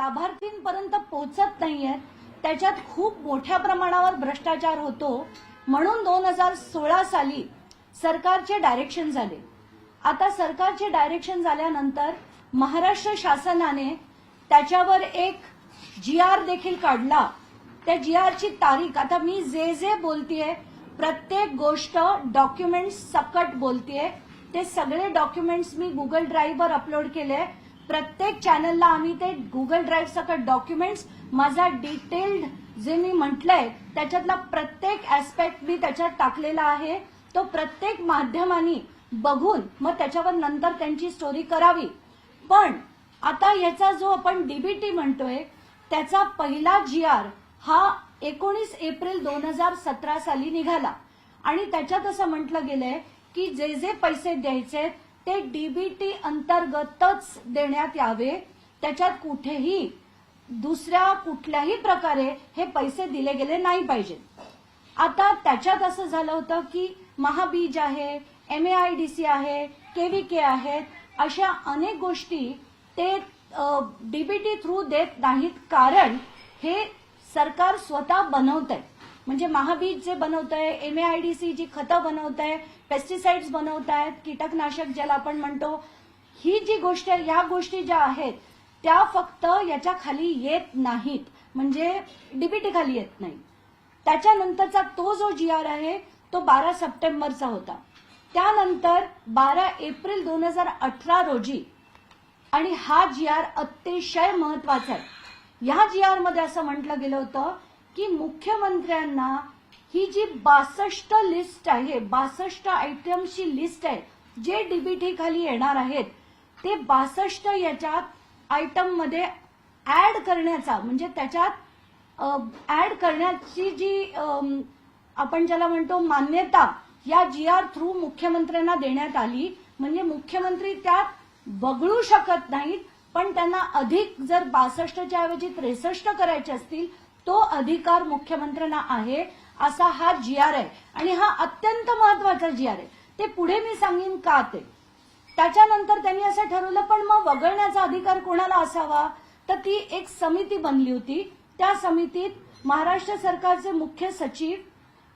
लाभार्थींपर्यंत पोहोचत नाहीयेत, त्याच्यात खूप मोठ्या प्रमाणावर भ्रष्टाचार होतो, म्हणून 2016 साली सरकारचे डायरेक्शन झाले. आता सरकारचे डायरेक्शन झाल्यानंतर महाराष्ट्र शासनाने त्याच्यावर एक GR देखील काढला. त्या GRची तारीख, आता मी जे बोलतेय प्रत्येक गोष्ट डॉक्युमेंट्स सकट बोलतेय, ते सगळे डॉक्युमेंट्स मी गुगल ड्राईव्हवर अपलोड केले. प्रत्येक चॅनलला आम्ही ते गुगल ड्राईव्ह सकट डॉक्युमेंट्स, माझा डिटेल्ड जे मी म्हटलंय त्याच्यातला प्रत्येक ऍस्पेक्ट मी त्याच्यात टाकलेला आहे. तो प्रत्येक माध्यमांनी बघून मग त्याच्यावर नंतर त्यांची स्टोरी करावी. पण आता याचा जो आपण DBT म्हणतोय त्याचा पहिला GR हा 19 एप्रिल 2017 साली निघाला आणि त्याच्यात असं म्हटलं गेलंय की जे पैसे द्यायचे ते DBT अंतर्गतच देण्यात यावे, त्याच्यात कुठेही दुसऱ्या कुठल्याही प्रकारे हे पैसे दिले गेले नाही पाहिजे. आता त्याच्यात असं झालं होतं की महाबीज आहे, MAIDC आहे, KVK आहेत, अशा अनेक गोष्टी ते DBT थ्रू देत नाहीत, कारण हे सरकार स्वतः बनवतंय. म्हणजे महाबीज जे बनवतंय, MAIDC जी खतं बनवतंय, पेस्टिसाइड्स बनवतायत, कीटकनाशक ज्याला आपण म्हणतो, ही जी गोष्ट आहे, या गोष्टी ज्या आहेत त्या फक्त याच्या खाली येत नाहीत, म्हणजे DBT खाली येत नाही. त्याच्यानंतरचा तो जो GR आहे तो 12 सप्टेंबरचा होता. त्यानंतर 12 एप्रिल 2018 रोजी, आणि हा GR अतिशय महत्वाचा आहे. या GR मध्ये असं म्हटलं गेलं होतं की मुख्यमंत्र्यांना ही जी 62 लिस्ट आहे, 62 आयटमची लिस्ट आहे जे DBT खाली येणार आहेत, ते 62 याच्यात आयटम मध्ये ऍड करण्याचा, म्हणजे त्याच्यात ऍड करण्याची जी आपण ज्याला म्हणतो मान्यता या GR थ्रू मुख्यमंत्र्यांना देण्यात आली. म्हणजे मुख्यमंत्री त्यात वगळू शकत नाहीत, पण त्यांना अधिक जर 62च्या ऐवजी 63 करायचे असतील तो अधिकार मुख्यमंत्र्यांना आहे, असा हा GR आहे. आणि हा अत्यंत महत्वाचा GR आहे. ते पुढे मी सांगेन का ते. त्याच्यानंतर त्यांनी असं ठरवलं, पण मग वगळण्याचा अधिकार कोणाला असावा, तर ती एक समिती बनली होती. त्या समितीत महाराष्ट्र सरकारचे मुख्य सचिव,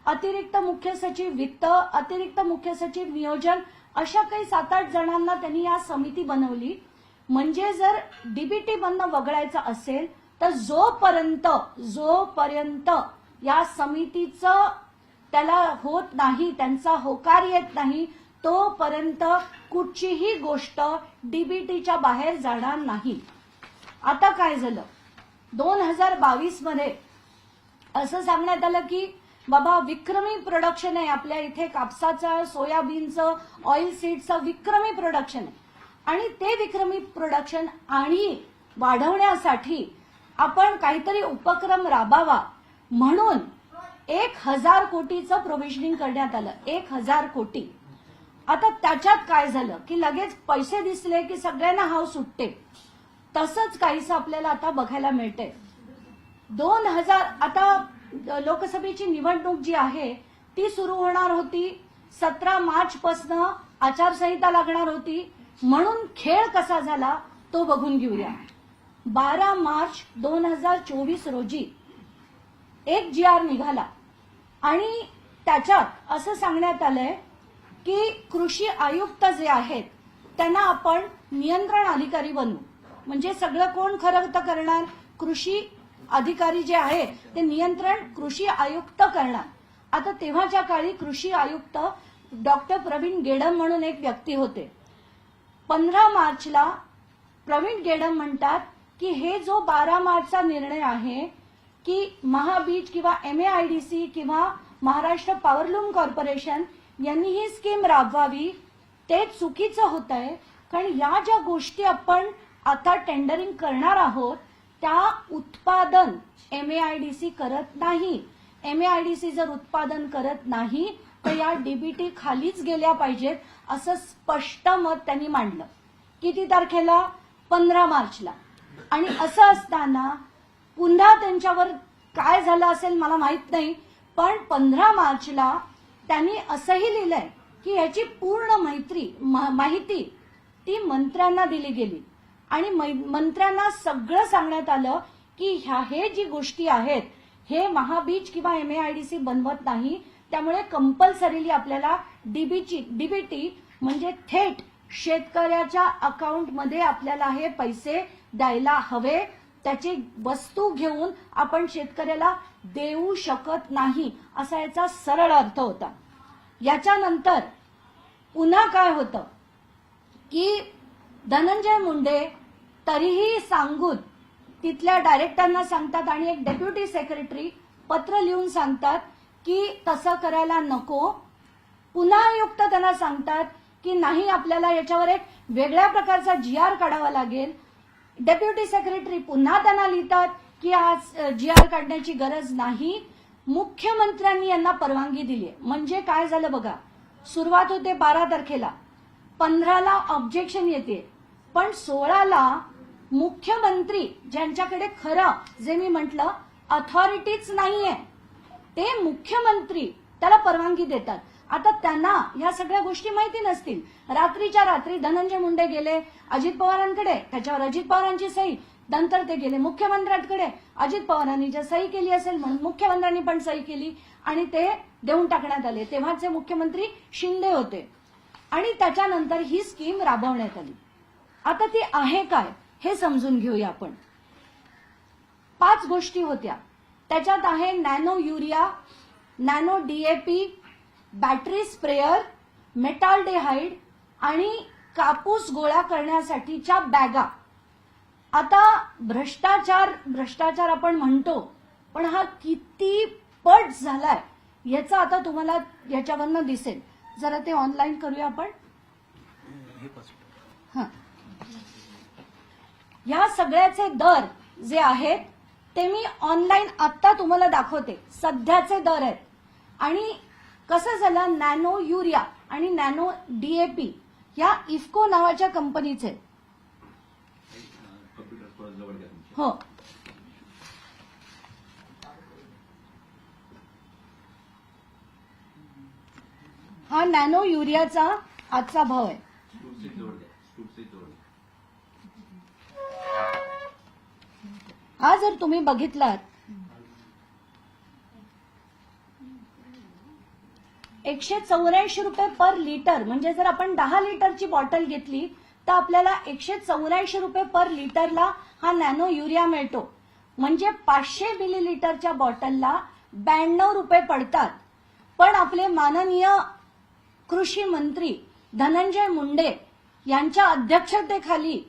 अतिरिक्त मुख्य सचिव वित्त, अतिरिक्त मुख्य सचिव नियोजन, अशा काही 7-8 जणांना त्यांनी या समिती बनवली. म्हणजे जर DBT मधनं वगळायचं असेल तर जोपर्यंत या समितीचं त्याला होत नाही, त्यांचा होकार येत नाही, तोपर्यंत कुठचीही गोष्ट DBTच्या बाहेर जाणार नाही. आता काय झालं, 2022 मध्ये असं सांगण्यात आलं की बाबा विक्रमी प्रोडक्शन आहे आपल्या इथे, कापसाचं, सोयाबीनचं, ऑइल सीडचं विक्रमी प्रोडक्शन आहे. आणि ते विक्रमी प्रोडक्शन आणि वाढवण्यासाठी आपण काहीतरी उपक्रम राबावा म्हणून 1000 कोटीचं प्रोव्हिजनिंग करण्यात आलं. 1000 कोटी. आता त्याच्यात काय झालं की लगेच पैसे दिसले की सगळ्यांना हाव सुटते. तसंच काहीसं आपल्याला आता बघायला मिळते. 2000 आता लोकसभेची निवडणूक जी आहे ती सुरू होणार होती. 17 मार्च पासून आचारसंहिता लागणार होती. म्हणून खेळ कसा झाला तो बघून घेऊया. 12 मार्च 2024 रोजी एक GR निघाला आणि त्याच्यात असं सांगण्यात आलंय की कृषी आयुक्त जे आहेत त्यांना आपण नियंत्रण अधिकारी बनवू. म्हणजे सगळं कोण खरं तर करणार, कृषी अधिकारी जे आहे ते नियंत्रण कृषी आयुक्त करणार. आता तेव्हाच्या काळी कृषी आयुक्त डॉक्टर प्रवीण गेडम म्हणून एक व्यक्ती होते. 15 मार्चला प्रवीण गेडम म्हणतात की हे जो 12 मार्चचा निर्णय आहे की महाबीज किंवा MAIDC किंवा महाराष्ट्र पॉवरलूम कॉर्पोरेशन यांनी ही स्कीम राबवावी, ते चुकीचं होत आहे. कारण या ज्या गोष्टी आपण आता टेंडरिंग करणार आहोत त्या उत्पादन MAIDC करत नाही. MAIDC जर उत्पादन करत नाही तर या DBT खालीच गेल्या पाहिजेत, असं स्पष्ट मत त्यांनी मांडलं. किती तारखेला? 15 मार्चला. आणि असं असताना पुन्हा त्यांच्यावर काय झालं असेल मला माहित नाही, पण 15 मार्चला त्यांनी असंही लिहिलंय की याची पूर्ण माहिती ती मंत्र्यांना दिली गेली. आणि मंत्र्यांना सगळं सांगण्यात आलं की हे जी गोष्टी आहेत हे महाबीज किंवा MAIDC बनवत नाही, त्यामुळे कंपल्सरीली आपल्याला डीबीटी म्हणजे थेट शेतकऱ्याच्या अकाउंटमध्ये आपल्याला हे पैसे द्यायला हवे. त्याची वस्तू घेऊन आपण शेतकऱ्याला देऊ शकत नाही असा याचा सरळ अर्थ होता. याच्यानंतर पुन्हा काय होतं की धनंजय मुंडे तरीही सांगून तिथल्या डायरेक्टरना सांगतात आणि एक डेप्युटी सेक्रेटरी पत्र लिहून सांगतात की तसं करायला नको. पुन्हा आयुक्त त्यांना सांगतात की नाही, आपल्याला याच्यावर एक वेगळ्या प्रकारचा GR काढावा लागेल. डेप्युटी सेक्रेटरी पुन्हा त्यांना लिहितात की आज GR काढण्याची गरज नाही. मुख्यमंत्र्यांनी यांना परवानगी दिली. म्हणजे काय झालं बघा, सुरुवात होते 12 तारखेला, 15ला ऑब्जेक्शन येते, पण 16ला मुख्यमंत्री ज्यांच्याकडे खरं जे मी म्हटलं अथॉरिटीच नाहीये ते मुख्यमंत्री त्याला परवानगी देतात. आता त्यांना ह्या सगळ्या गोष्टी माहिती नसतील. रात्रीच्या रात्री धनंजय मुंडे गेले अजित पवारांकडे, त्याच्यावर अजित पवारांची सही, नंतर ते गेले मुख्यमंत्र्यांकडे, अजित पवारांनी जर सही केली असेल म्हणून मुख्यमंत्र्यांनी पण सही केली आणि ते देऊन टाकण्यात आले. तेव्हाचे मुख्यमंत्री शिंदे होते आणि त्याच्यानंतर ही स्कीम राबवण्यात आली. आता ती आहे काय हे समजून घेऊया आपण. 5 गोष्टी होत्या त्याच्यात आहे nano urea, nano DAP, battery sprayer, metaldehyde आणि कापूस गोळा करण्यासाठीच्या बॅगा. आता भ्रष्टाचार आपण म्हणतो, पण हा किती पट झालाय याचा आता तुम्हाला याच्यावरनं दिसेल. जरा ते ऑनलाईन करूया आपण. ह्या सगळ्याचे दर जे आहेत ते मी ऑनलाईन आता तुम्हाला दाखवते. सध्याचे दर आहेत. आणि कसं झालं, नॅनो युरिया आणि नॅनो DAP या इफ्को नावाच्या कंपनीचे. हो, हा नॅनो युरियाचा आजचा भाव आहे. हा जर तुम्ही बघितलात 184 रुपये पर लिटर, म्हणजे जर आपण 10 लिटरची बॉटल घेतली तर आपल्याला 184 रुपये पर लिटरला हा नॅनो युरिया मिळतो. म्हणजे 500 मिलीलिटरच्या बॉटलला 92 रुपये पडतात. पण आपले माननीय कृषी मंत्री धनंजय मुंडे यांच्या अध्यक्षतेखाली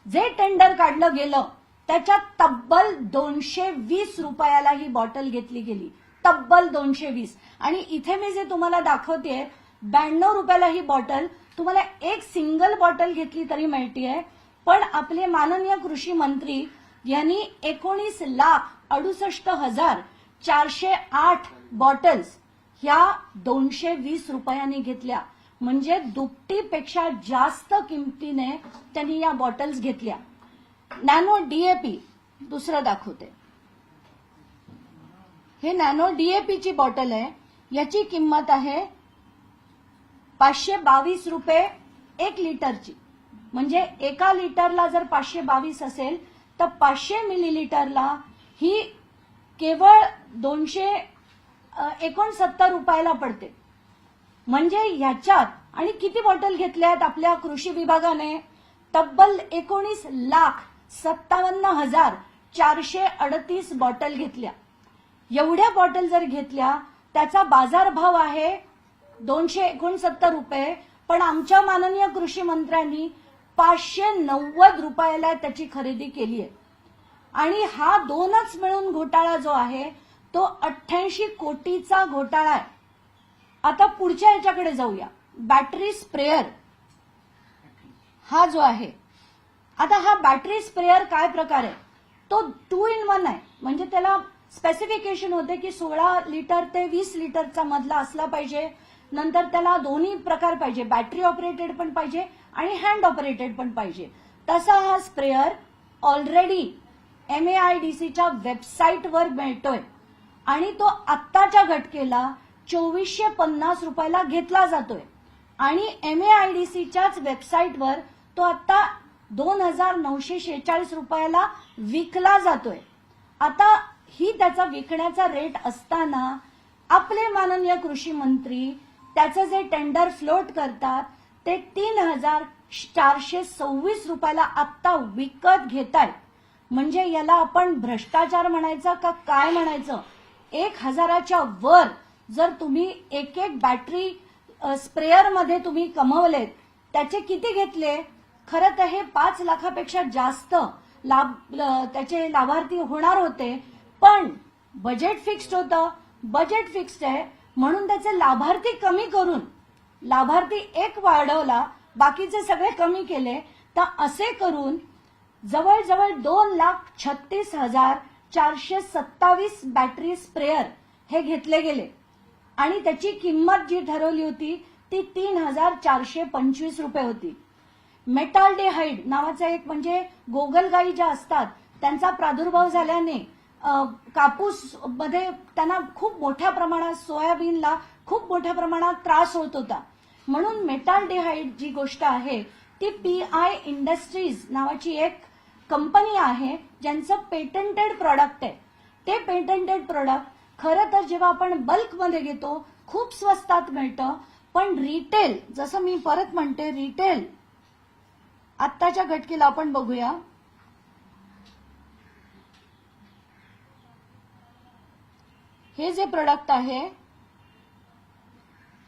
जे टेंडर काढलं गेलं त्याच्यात तब्बल 220 रुपयाला ही बॉटल घेतली गेली. तब्बल 220. आणि इथे मी जे तुम्हाला दाखवतेय 92 रुपयाला ही बॉटल तुम्हाला एक सिंगल बॉटल घेतली तरी मिळतेय. पण आपले माननीय कृषी मंत्री यांनी 19,68,408 बॉटल्स ह्या 220 रुपयांनी घेतल्या. म्हणजे दुपटीपेक्षा जास्त किमतीने त्यांनी या बॉटल्स घेतल्या. नॅनो DAP दुसरं दाखवते. हे नॅनो DAP ची बॉटल आहे. याची किंमत आहे 522 रुपये 1 लिटरची. म्हणजे एका लिटरला जर 522 असेल तर 500 मिलीलिटरला ही केवळ 269 रुपयाला पडते. म्हणजे ह्याच्यात आणि किती बॉटल घेतल्यात आपल्या कृषी विभागाने? तब्बल 19,57,438 बॉटल घेतल्या. एवढ्या बॉटल जर घेतल्या त्याचा बाजारभाव आहे 269 रुपये. पण आमच्या माननीय कृषी मंत्र्यांनी 590 रुपयाला त्याची खरेदी केली आहे. आणि हा दोनच मिळून घोटाळा जो आहे तो 88 कोटीचा घोटाळा आहे. आता पुढच्या याच्याकडे जाऊया. बॅटरी स्प्रेअर हा जो आहे, आता हा बॅटरी स्प्रेअर काय प्रकार आहे? तो 2 in 1 आहे. म्हणजे त्याला स्पेसिफिकेशन होते की 16 लिटर ते 20 लिटरचा मधला असला पाहिजे. नंतर त्याला दोन्ही प्रकार पाहिजे, बॅटरी ऑपरेटेड पण पाहिजे आणि हँड ऑपरेटेड पण पाहिजे. तसा हा स्प्रेअर ऑलरेडी MAIDCच्या वेबसाईटवर मिळतोय आणि तो आत्ताच्या घटकेला 2450 रुपयाला घेतला जातोय. आणि MAIDCच्याच वेबसाईटवर तो आता 2,946 रुपयाला विकला जातोय। आता ही त्याचा विकण्याचा रेट असताना आपले माननीय कृषी मंत्री त्याचं जे टेंडर फ्लोट करतात ते 3,426 रुपयाला आत्ता विकत घेतायत। म्हणजे याला आपण भ्रष्टाचार म्हणायचं का काय म्हणायचं? 1,000च्या वर जर तुम्ही एक एक बॅटरी स्प्रेअर मध्ये तुम्ही कमवलेत, त्याचे किती घेतले? खरं तर हे 5 लाखापेक्षा जास्त त्याचे लाभार्थी होणार होते, पण बजेट फिक्स्ड होतं। बजेट फिक्स्ड आहे म्हणून त्याचे लाभार्थी कमी करून लाभार्थी एक वाढवला, बाकीचे सगळे कमी केले। तर असे करून जवळजवळ 2,36,427 बॅटरी स्प्रेअर हे घेतले गेले आणि त्याची किंमत जी ठरवली होती ती 3,425 रुपये होती। मेटाल्डिहाइड नावाचा एक म्हणजे गोगलगायी ज्या असतात त्यांचा प्रादुर्भाव झाल्याने कापूस मध्ये त्यांना खूप मोठ्या प्रमाणात, सोयाबीनला खूप मोठ्या प्रमाणात त्रास होत होता, म्हणून मेटाल्डिहाइड जी गोष्ट आहे ती PI इंडस्ट्रीज नावाची एक कंपनी आहे ज्यांचं पेटंटेड प्रॉडक्ट आहे। ते पेटंटेड प्रॉडक्ट खरं तर जेव्हा आपण बल्कमध्ये घेतो खूप स्वस्तात मिळतं, पण रिटेल, जसं मी परत म्हणते, रिटेल आत्ताच्या घटकेला आपण बघूया। हे जे प्रोडक्ट आहे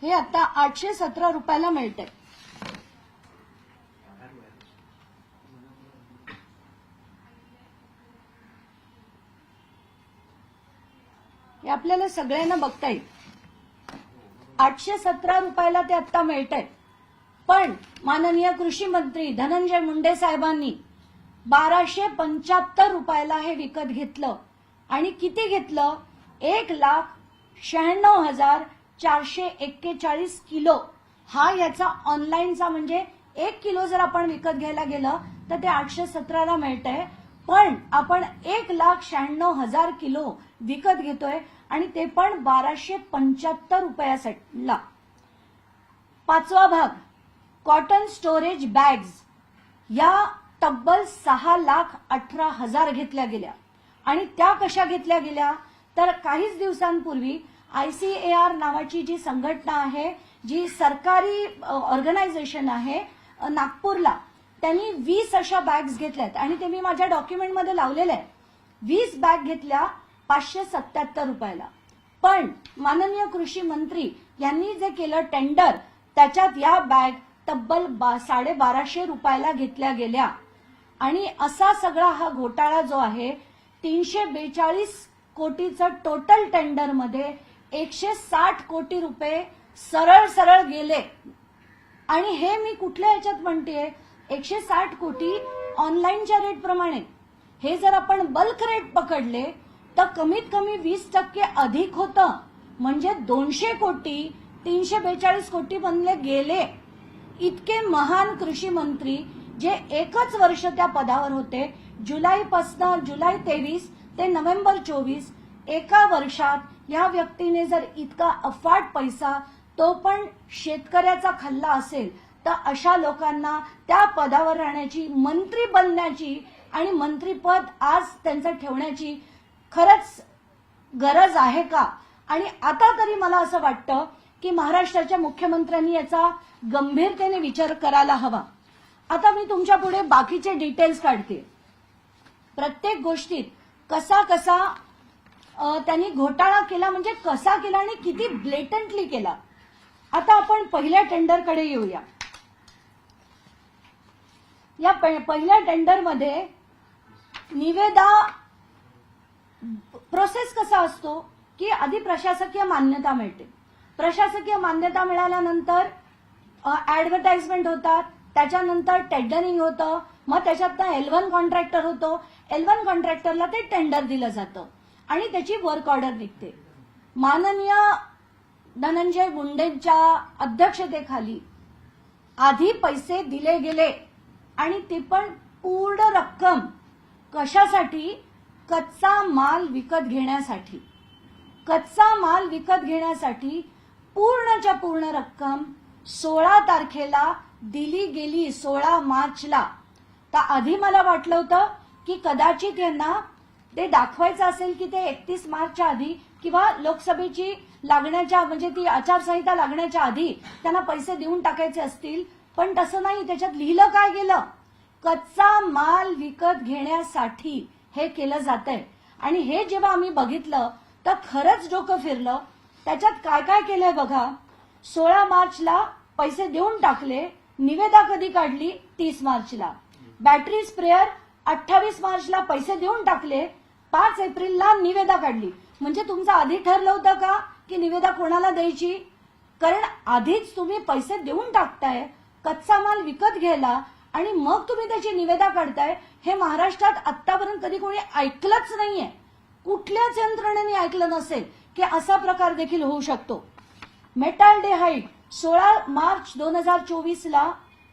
हे आता 817 रुपयाला मिळते। हे आपल्याला सगळ्यांना बघता येईल। 817 रुपयाला ते आता मिळतंय, पण माननीय कृषी मंत्री धनंजय मुंडे साहेबांनी 1,275 रुपयाला हे विकत घेतलं। आणि किती घेतलं? 1,96,441 किलो हा याचा ऑनलाईनचा, म्हणजे 1 किलो जर आपण विकत घ्यायला गेलं तर ते 817 ला मिळतंय, पण आपण 1,96,000 किलो विकत घेतोय आणि ते पण 1,275 रुपयाला। 5वा भाग कॉटन स्टोरेज बॅग्स या तब्बल 6,18,000 घेतल्या गेल्या। आणि त्या कशा घेतल्या गेल्या? तर काहीच दिवसांपूर्वी ICAR नावाची जी संघटना आहे, जी सरकारी ऑर्गनायझेशन आहे नागपूरला, त्यांनी 20 अशा बॅग्स घेतल्यात आणि ते मी माझ्या डॉक्युमेंटमध्ये लावलेले आहे। 20 बॅग घेतल्या 577 रुपयाला। पण माननीय कृषी मंत्री यांनी जे केलं टेंडर, त्याच्यात या बॅग तब्बल 1,250 रुपयाला घेतल्या गेल्या। आणि असा सगळा हा घोटाळा जो आहे 342 कोटीचं टोटल टेंडर मध्ये 160 कोटी रुपये सरळ सरळ गेले। आणि हे मी कुठल्या याच्यात म्हणतेय? 160 कोटी ऑनलाईनच्या रेट प्रमाणे। हे जर आपण बल्क रेट पकडले तर कमीत कमी 20% अधिक होतं, म्हणजे 200 कोटी 342 कोटी बनले गेले। इतके महान कृषी मंत्री जे एकच वर्ष त्या पदावर होते, जुलै 23 ते नोव्हेंबर 24, एका वर्षात या व्यक्तीने जर इतका अफाट पैसा, तो पण शेतकऱ्याचा खाल्ला असेल, तर अशा लोकांना त्या पदावर राहण्याची, मंत्री बनण्याची आणि मंत्रीपद आज त्यांचं ठेवण्याची खरंच गरज आहे का? आणि आता तरी मला असं वाटतं की महाराष्ट्राच्या मुख्यमंत्र्यांनी याचा गंभीरतेने विचार करायला हवा। आता मी तुमच्या पुढे बाकीचे डिटेल्स काढते, प्रत्येक गोष्टीत कसा कसा त्यांनी घोटाळा केला, म्हणजे कसा केला आणि किती ब्लेटंटली केला। आता आपण पहिल्या टेंडरकडे येऊया। या पहिल्या टेंडरमध्ये निविदा प्रोसेस कसा असतो की आधी प्रशासकीय मान्यता मिळते। प्रशासकीय मान्यता मिळाल्यानंतर ऍडव्हर्टाइजमेंट होतात, त्याच्यानंतर टेंडरिंग होतं, मग त्याच्यात L1 कॉन्ट्रॅक्टर होतो। L1 कॉन्ट्रॅक्टरला ते टेंडर दिलं जातं आणि त्याची वर्क ऑर्डर निघते। माननीय धनंजय मुंडेंच्या अध्यक्षतेखाली आधी पैसे दिले गेले आणि ती पण पूर्ण रक्कम कशासाठी? कच्चा माल विकत घेण्यासाठी। कच्चा माल विकत घेण्यासाठी पूर्णच्या पूर्ण रक्कम 16 तारखेला दिली गेली, 16 मार्चला। तर आधी मला वाटलं होतं की कदाचित यांना ते दाखवायचं असेल की ते 31 मार्चच्या आधी किंवा लोकसभेची लागण्याच्या म्हणजे ती आचारसंहिता लागण्याच्या आधी त्यांना पैसे देऊन टाकायचे असतील, पण तसं नाही. त्याच्यात लिहिलं काय गेलं, कच्चा माल विकत घेण्यासाठी हे केलं जातंय. आणि हे जेव्हा आम्ही बघितलं तर खरंच डोकं फिरलं. त्याच्यात काय काय केलंय बघा. 16 मार्चला पैसे देऊन टाकले, निविदा कधी काढली 30 मार्चला. बॅटरी स्प्रेअर 28 मार्चला पैसे देऊन टाकले, 5 एप्रिलला निविदा काढली. म्हणजे तुमचं आधी ठरलं होतं का की निविदा कोणाला द्यायची? कारण आधीच तुम्ही पैसे देऊन टाकताय कच्चा माल विकत घ्यायला आणि मग तुम्ही त्याची निविदा काढताय. हे महाराष्ट्रात आतापर्यंत कधी कोणी ऐकलंच नाहीये. कुठल्याच यंत्रणेने ऐकलं नसेल की असा प्रकार देखील होऊ शकतो. मेटाल्डेहाइड 16 मार्च 2024ला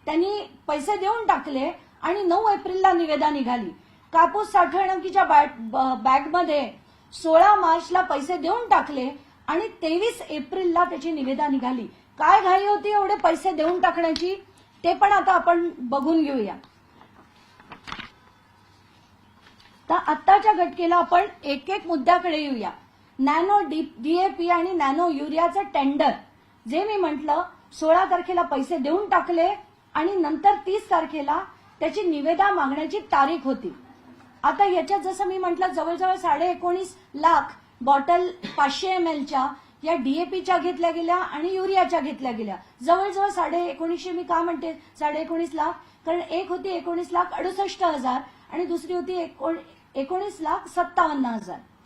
त्यांनी पैसे देऊन टाकले आणि 9 एप्रिलला निविदा निघाली. कापूस साठवणुकीच्या बॅगमध्ये 16 मार्चला पैसे देऊन टाकले आणि 23 एप्रिलला त्याची निविदा निघाली. काय घाई होती एवढे पैसे देऊन टाकण्याची ते पण आता आपण बघून घेऊया. तर आत्ताच्या घटकेला आपण एक एक मुद्द्याकडे येऊया. नॅनो डीएपी आणि नॅनो युरियाचं टेंडर जे मी म्हटलं 16 तारखेला पैसे देऊन टाकले आणि नंतर 30 तारखेला त्याची निविदा मागण्याची तारीख होती. आता याच्यात जसं मी म्हटलं जवळजवळ 19.5 लाख बॉटल 500 mlच्या या डीएपीच्या घेतल्या गेल्या आणि युरियाच्या घेतल्या गेल्या. जवळजवळ 19.5 मी का म्हणते 19.5 लाख, कारण एक होती 19,68,000 आणि दुसरी होती 19,57,000.